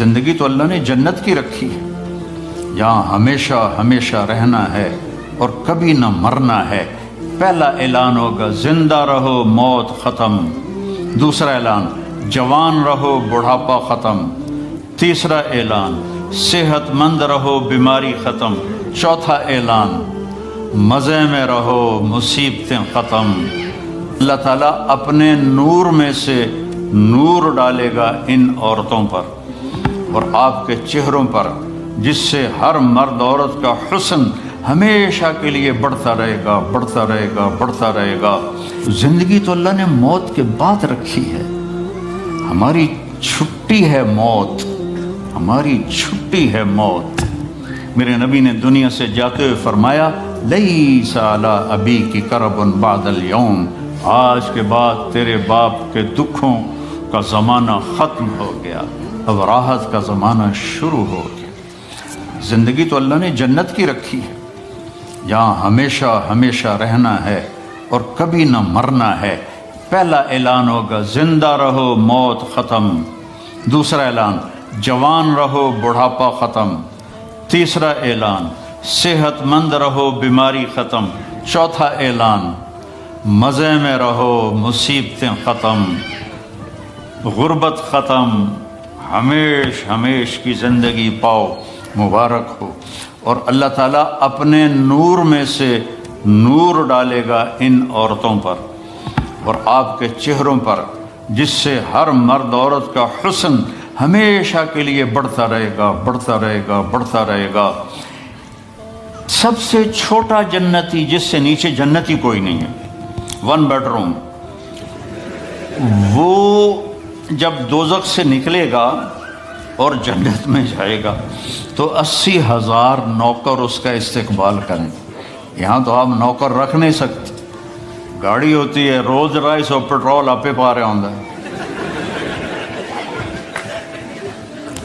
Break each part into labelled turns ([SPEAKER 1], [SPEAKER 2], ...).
[SPEAKER 1] زندگی تو اللہ نے جنت کی رکھی ہے، یہاں ہمیشہ ہمیشہ رہنا ہے اور کبھی نہ مرنا ہے۔ پہلا اعلان ہوگا زندہ رہو موت ختم، دوسرا اعلان جوان رہو بڑھاپا ختم، تیسرا اعلان صحت مند رہو بیماری ختم، چوتھا اعلان مزے میں رہو مصیبتیں ختم۔ اللہ تعالیٰ اپنے نور میں سے نور ڈالے گا ان عورتوں پر اور آپ کے چہروں پر، جس سے ہر مرد عورت کا حسن ہمیشہ کے لیے بڑھتا رہے گا، بڑھتا رہے گا، بڑھتا رہے گا۔ زندگی تو اللہ نے موت کے بعد رکھی ہے، ہماری چھٹی ہے موت، ہماری چھٹی ہے موت۔ میرے نبی نے دنیا سے جاتے ہوئے فرمایا لیس علی ابیک کرب بعد اليوم، آج کے بعد تیرے باپ کے دکھوں کا زمانہ ختم ہو گیا، اب راحت کا زمانہ شروع ہو گیا۔ زندگی تو اللہ نے جنت کی رکھی ہے، یہاں ہمیشہ ہمیشہ رہنا ہے اور کبھی نہ مرنا ہے۔ پہلا اعلان ہوگا زندہ رہو موت ختم، دوسرا اعلان جوان رہو بڑھاپا ختم، تیسرا اعلان صحت مند رہو بیماری ختم، چوتھا اعلان مزے میں رہو مصیبتیں ختم، غربت ختم، ہمیش ہمیش کی زندگی پاؤ، مبارک ہو۔ اور اللہ تعالیٰ اپنے نور میں سے نور ڈالے گا ان عورتوں پر اور آپ کے چہروں پر، جس سے ہر مرد عورت کا حسن ہمیشہ کے لیے بڑھتا رہے گا، بڑھتا رہے گا، بڑھتا رہے گا۔ سب سے چھوٹا جنتی، جس سے نیچے جنتی کوئی نہیں ہے، 1 بیڈ روم، وہ جب دوزخ سے نکلے گا اور جنت میں جائے گا تو 80,000 نوکر اس کا استقبال کریں۔ یہاں تو آپ نوکر رکھ نہیں سکتے، گاڑی ہوتی ہے رولز رائس اور پیٹرول آپ پا رہے ہوں گے۔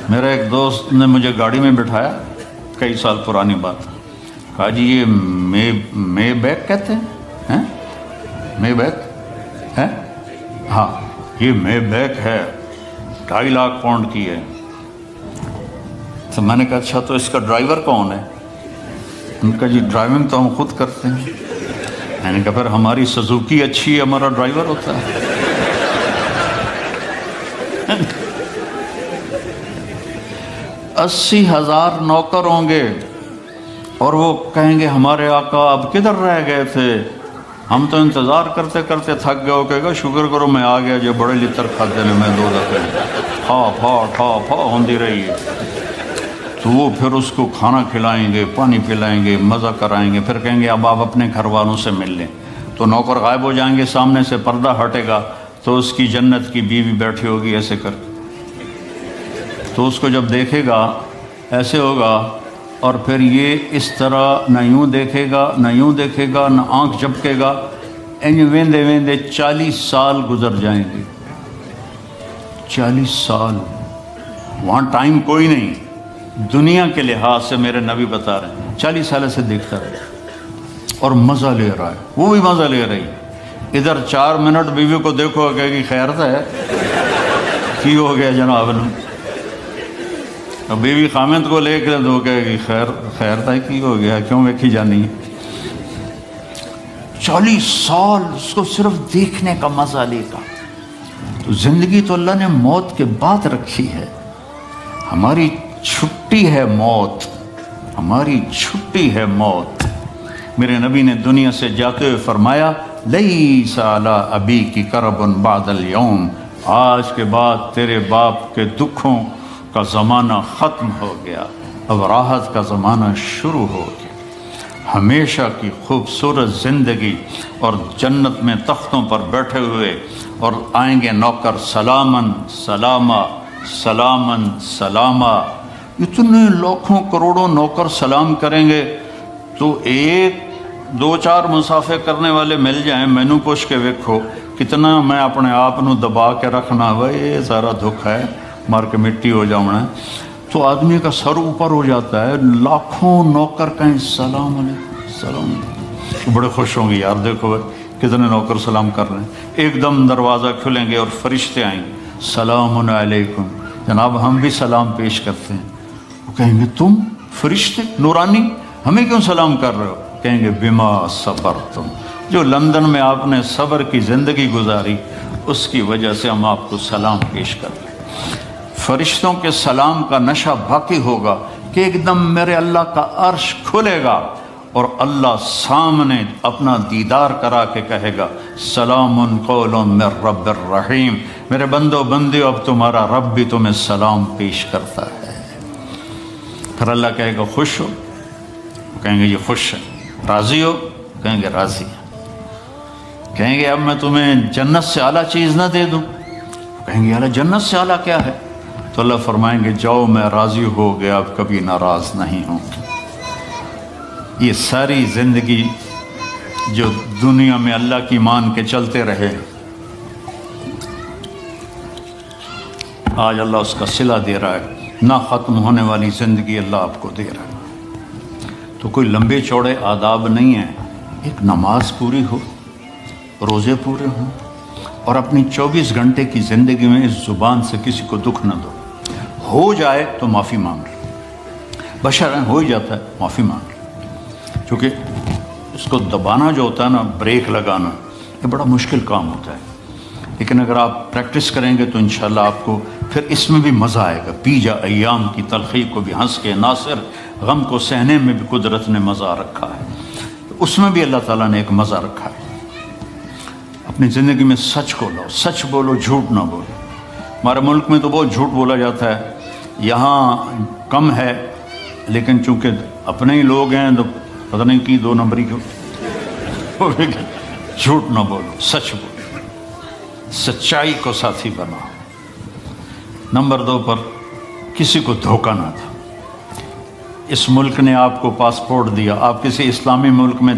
[SPEAKER 1] میرا ایک دوست نے مجھے گاڑی میں بٹھایا، کئی سال پرانی بات، کہا جی یہ مے بیک کہتے ہیں، مے بیک ہے؟ ہاں یہ مے بیک ہے، 2.5 لاکھ پاؤنڈ کی ہے۔ تو میں نے کہا اچھا تو اس کا ڈرائیور کون ہے؟ ان کا جی ڈرائیونگ تو ہم خود کرتے ہیں۔ میں نے کہا پھر ہماری سزوکی اچھی ہے، ہمارا ڈرائیور ہوتا ہے۔ 80,000 نوکر ہوں گے اور وہ کہیں گے ہمارے آقا اب کدھر رہ گئے تھے، ہم تو انتظار کرتے کرتے تھک گئے ہو، کہے گا شکر کرو میں آ گیا، جو بڑے لتر کھاتے نے میں 2 دفعے ٹھا ہوندی رہی ہے۔ تو وہ پھر اس کو کھانا کھلائیں گے، پانی پلائیں گے، مزہ کرائیں گے، پھر کہیں گے اب آپ اپنے گھر والوں سے مل لیں۔ تو نوکر غائب ہو جائیں گے، سامنے سے پردہ ہٹے گا تو اس کی جنت کی بیوی بیٹھی ہوگی ایسے کر کے، تو اس کو جب دیکھے گا ایسے ہوگا، اور پھر یہ اس طرح نہ یوں دیکھے گا نہ یوں دیکھے گا نہ آنکھ جھپکے گا، ویندے ویندے 40 سال گزر جائیں گے۔ 40 سال، وہاں ٹائم کوئی نہیں، دنیا کے لحاظ سے میرے نبی بتا رہے ہیں 40 سال سے دیکھتا رہے اور مزہ لے رہا ہے، وہ بھی مزہ لے رہی ہے۔ ادھر 4 منٹ بیوی کو دیکھو کہے گی خیر تھا ہے، کی ہو گیا جناب نے، بیوی خامد کو لے کے دو کہے گی خیر تھا کی ہو گیا، کیوں ویکھی جانی ہے۔ 40 سال اس کو صرف دیکھنے کا مزہ لے گا۔ تو زندگی تو اللہ نے موت کے بعد رکھی ہے، ہماری چھٹی ہے موت، ہماری چھٹی ہے موت۔ میرے نبی نے دنیا سے جاتے ہوئے فرمایا لیس علی ابیک کرب بعد اليوم، آج کے بعد تیرے باپ کے دکھوں کا زمانہ ختم ہو گیا، اب راحت کا زمانہ شروع ہو گیا۔ ہمیشہ کی خوبصورت زندگی اور جنت میں تختوں پر بیٹھے ہوئے، اور آئیں گے نوکر سلامن سلامہ سلامن سلامہ، اتنے لاکھوں کروڑوں نوکر سلام کریں گے تو 1-2-4 مسافے کرنے والے مل جائیں، مینو پوچھ کے ویکھو کتنا میں اپنے آپ نو دبا کے رکھنا، بھائی یہ سارا دکھ ہے مار کے مٹی ہو جاؤنا ہے، تو آدمی کا سر اوپر ہو جاتا ہے، لاکھوں نوکر کہیں سلام علیکم سلام علیکم، بڑے خوش ہوں گے یار، دیکھو بھائی کتنے نوکر سلام کر رہے ہیں۔ ایک دم دروازہ کھلیں گے اور فرشتے آئیں گے، سلام علیکم، جناب ہم بھی سلام پیش کرتے ہیں. وہ کہیں گے تم فرشتے نورانی ہمیں کیوں سلام کر رہے ہو؟ کہیں گے بما صبرتم، جو لندن میں آپ نے صبر کی زندگی گزاری اس کی وجہ سے ہم آپ کو سلام پیش کر رہے ہیں. فرشتوں کے سلام کا نشہ باقی ہوگا کہ ایک دم میرے اللہ کا عرش کھلے گا اور اللہ سامنے اپنا دیدار کرا کے کہے گا سلام قول من رب الرحیم، میرے بندو بندیو اب تمہارا رب بھی تمہیں سلام پیش کرتا ہے. پھر اللہ کہے گا خوش ہو؟ کہیں گے یہ خوش ہے. راضی ہو؟ کہیں گے راضی ہے. کہیں گے اب میں تمہیں جنت سے اعلیٰ چیز نہ دے دوں؟ کہیں گے اللہ جنت سے اعلیٰ کیا ہے؟ تو اللہ فرمائیں گے جاؤ میں راضی ہو گیا، اب کبھی ناراض نہیں ہوں گے. یہ ساری زندگی جو دنیا میں اللہ کی مان کے چلتے رہے، آج اللہ اس کا صلہ دے رہا ہے، نہ ختم ہونے والی زندگی اللہ آپ کو دے رہا ہے. تو کوئی لمبے چوڑے آداب نہیں ہیں. ایک نماز پوری ہو، روزے پورے ہوں، اور اپنی 24 گھنٹے کی زندگی میں اس زبان سے کسی کو دکھ نہ دو. ہو جائے تو معافی مانگ لو، بشر ہو ہی جاتا ہے معافی مانگ لو. کیونکہ اس کو دبانا جو ہوتا ہے نا، بریک لگانا، یہ بڑا مشکل کام ہوتا ہے. لیکن اگر آپ پریکٹس کریں گے تو انشاءاللہ آپ کو پھر اس میں بھی مزہ آئے گا. پی جا ایام کی تلخی کو بھی ہنس کے، ناصر غم کو سہنے میں بھی قدرت نے مزہ رکھا ہے. اس میں بھی اللہ تعالیٰ نے ایک مزہ رکھا ہے. اپنی زندگی میں سچ کو لاؤ، سچ بولو، جھوٹ نہ بولو. ہمارے ملک میں تو بہت جھوٹ بولا جاتا ہے، یہاں کم ہے، لیکن چونکہ اپنے ہی لوگ ہیں تو پتہ نہیں کی 2 نمبری کیوں. جھوٹ نہ بولو، سچ بولو، سچائی کو ساتھی بناؤ. نمبر 2 پر کسی کو دھوکہ نہ دو. اس ملک نے آپ کو پاسپورٹ دیا، آپ کسی اسلامی ملک میں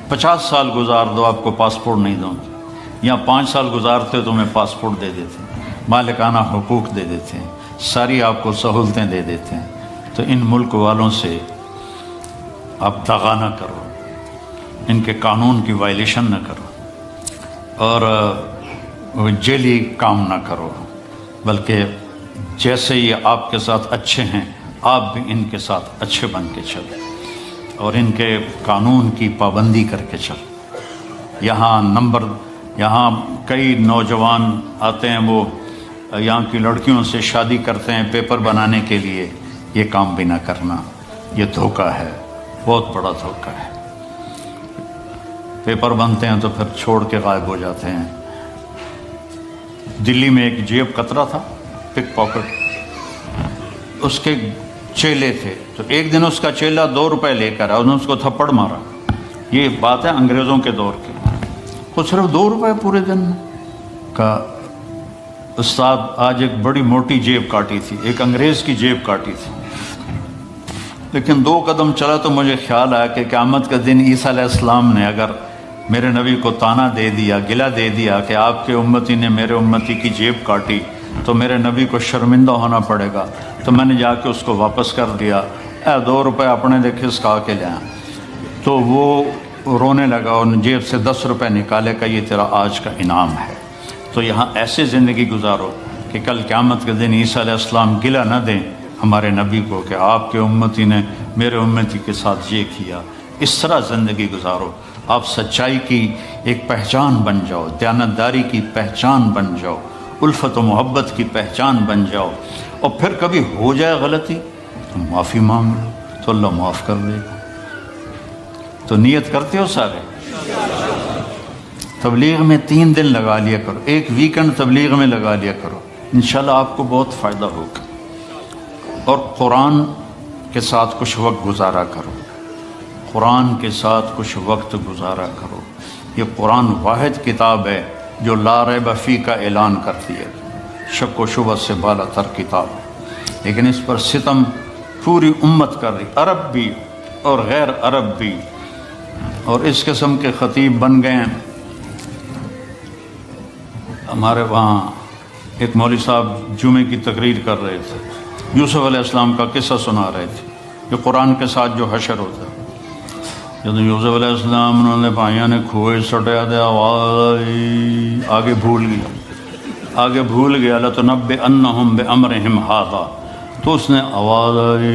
[SPEAKER 1] 50 سال گزار دو، آپ کو پاسپورٹ نہیں دوں گے. یہاں 5 سال گزارتے تو میں پاسپورٹ دے دیتے ہیں، مالکانہ حقوق دے دیتے ہیں، ساری آپ کو سہولتیں دے دیتے ہیں. تو ان ملک والوں سے آپ دغا نہ کرو، ان کے قانون کی وائلیشن نہ کرو، اور جیلی کام نہ کرو، بلکہ جیسے یہ آپ کے ساتھ اچھے ہیں آپ بھی ان کے ساتھ اچھے بن کے چلیں اور ان کے قانون کی پابندی کر کے چلیں. یہاں کئی نوجوان آتے ہیں، وہ یہاں کی لڑکیوں سے شادی کرتے ہیں پیپر بنانے کے لیے. یہ کام بھی نہ کرنا، یہ دھوکہ ہے، بہت بڑا دھوکہ ہے. پیپر بنتے ہیں تو پھر چھوڑ کے غائب ہو جاتے ہیں. دلی میں ایک جیب کترا تھا، پک پاکٹ، اس کے چیلے تھے، تو ایک دن اس کا چیلا 2 روپے لے کر آیا، اس نے اس کو تھپڑ مارا. یہ بات ہے انگریزوں کے دور کی. وہ صرف 2 روپے پورے دن میں. کہا استاد آج ایک بڑی موٹی جیب کاٹی تھی، ایک انگریز کی جیب کاٹی تھی، لیکن 2 قدم چلا تو مجھے خیال آیا کہ قیامت کا دن عیسیٰ علیہ السلام نے اگر میرے نبی کو طعنہ دے دیا، گلہ دے دیا کہ آپ کے امتی نے میرے امتی کی جیب کاٹی، تو میرے نبی کو شرمندہ ہونا پڑے گا. تو میں نے جا کے اس کو واپس کر دیا. 2 روپے اپنے لے کھسکا کے لے آیا. تو وہ رونے لگا اور جیب سے 10 روپے نکالے کا یہ تیرا آج کا انعام ہے. تو یہاں ایسے زندگی گزارو کہ کل قیامت کے دن عیسیٰ علیہ السلام گلہ نہ دیں ہمارے نبی کو کہ آپ کے امتی نے میرے امتی کے ساتھ یہ کیا. اس طرح زندگی گزارو. آپ سچائی کی ایک پہچان بن جاؤ، دیانتداری کی پہچان بن جاؤ، الفت و محبت کی پہچان بن جاؤ. اور پھر کبھی ہو جائے غلطی تو معافی مانگ لو تو اللہ معاف کر دے گا. تو نیت کرتے ہو سارے؟ تبلیغ میں 3 دن لگا لیا کرو، ایک ویکنڈ تبلیغ میں لگا لیا کرو، انشاءاللہ آپ کو بہت فائدہ ہوگا. اور قرآن کے ساتھ کچھ وقت گزارا کرو، قرآن کے ساتھ کچھ وقت گزارا کرو. یہ قرآن واحد کتاب ہے جو لا ریب فیہ کا اعلان کرتی ہے، شک و شبہ سے بالا تر کتاب ہے. لیکن اس پر ستم پوری امت کر رہی، عرب بھی اور غیر عرب بھی، اور اس قسم کے خطیب بن گئے ہیں. ہمارے وہاں ایک مولوی صاحب جمعے کی تقریر کر رہے تھے، یوسف علیہ السلام کا قصہ سنا رہے تھے کہ قرآن کے ساتھ جو حشر ہوتا ہے. جب یوسف علیہ السلام انہوں نے بھائیوں نے کھوئے سٹیا دیا، آگے بھول گیا. آگے بھول گیا لَتُنَبِّئَنَّهُمْ بِأَمْرِهِمْ هَذَا، تو اس نے آواز آئی،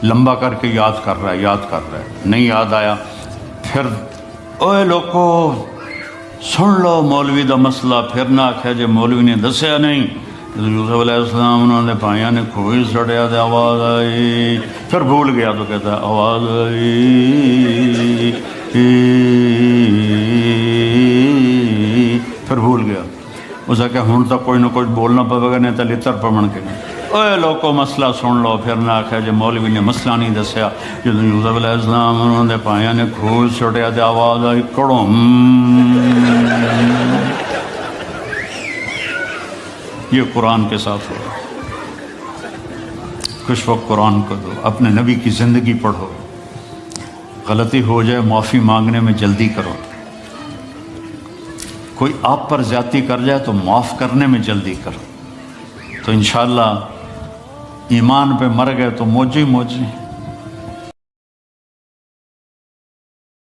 [SPEAKER 1] لمبا کر کے یاد کر رہا ہے، نہیں یاد آیا، پھر اوے لوکو سن لو مولوی دا مسئلہ، پھر نہ آکھیا جے مولوی نے دسیا نہیں۔ یوسف علیہ السلام انہوں نے پائیاں نے کھوئی سڑیا دے آواز آئی، پھر بھول گیا تو کہتا ہے آواز آئی، پھر بھول گیا، اسے کہ ہون تک کوئی نہ کوئی بولنا پڑے گا، نہیں تو لتر پڑھن کے نہیں۔ اے لوگوں مسئلہ سن لو، پھر نہ آکھیا جے مولوی نے مسئلہ نہیں دسیا۔ جب یوسف علیہ السلام انہوں نے پائیاں نے کھوئی سڑیا دے آواز آئی، کڑوں، یہ قرآن کے ساتھ ہو رہا ہے۔ کچھ وقت قرآن کو دو، اپنے نبی کی زندگی پڑھو، غلطی ہو جائے معافی مانگنے میں جلدی کرو، کوئی آپ پر زیادتی کر جائے تو معاف کرنے میں جلدی کرو، تو انشاءاللہ ایمان پہ مر گئے تو موجی موجی۔